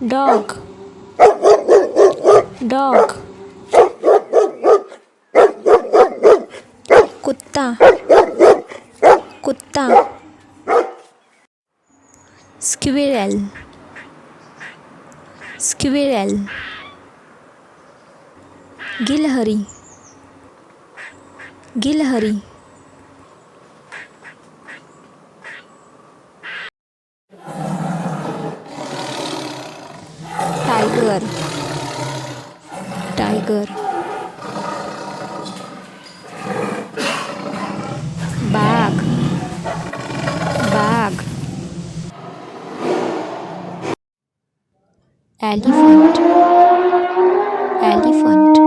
dog, dog, कुत्ता, कुत्ता, squirrel, squirrel, गिलहरी, गिलहरी, टाइगर, टाइगर, बाघ, बाघ, एलिफेंट, एलिफेंट,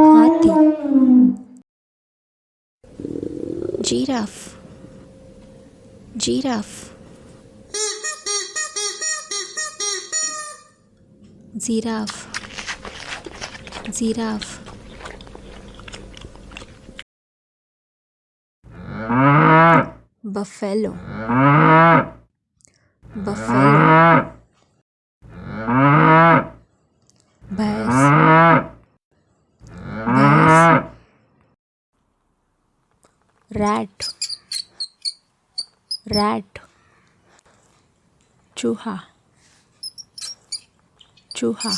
हाथी, हाथी, giraffe, giraffe, giraffe, giraffe, buffalo, buffalo, भैंस, भैंस, rat, rat, चूहा, चूहा,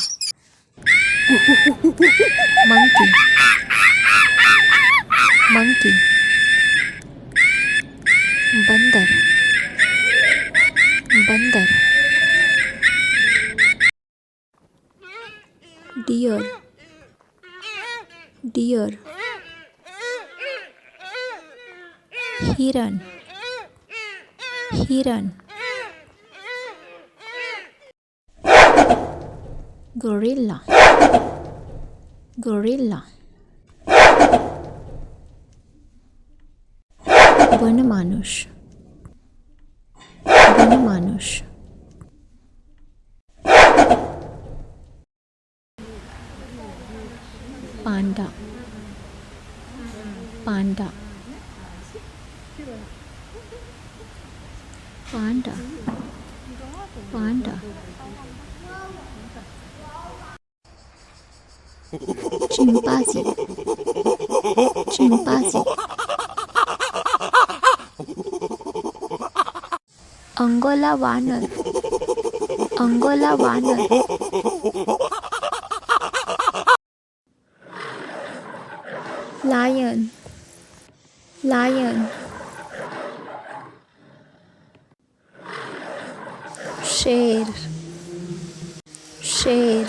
monkey, monkey, बंदर, बंदर, deer, deer, हिरन, हिरन, gorilla, gorilla, वनमानुष, वनमानुष, पांडा, पांडा, पांडा, पांडा, चिंपांजी, चिंपांजी, अंगोला वानर, अंगोला वानर, लायन, लायन, शेर, शेर,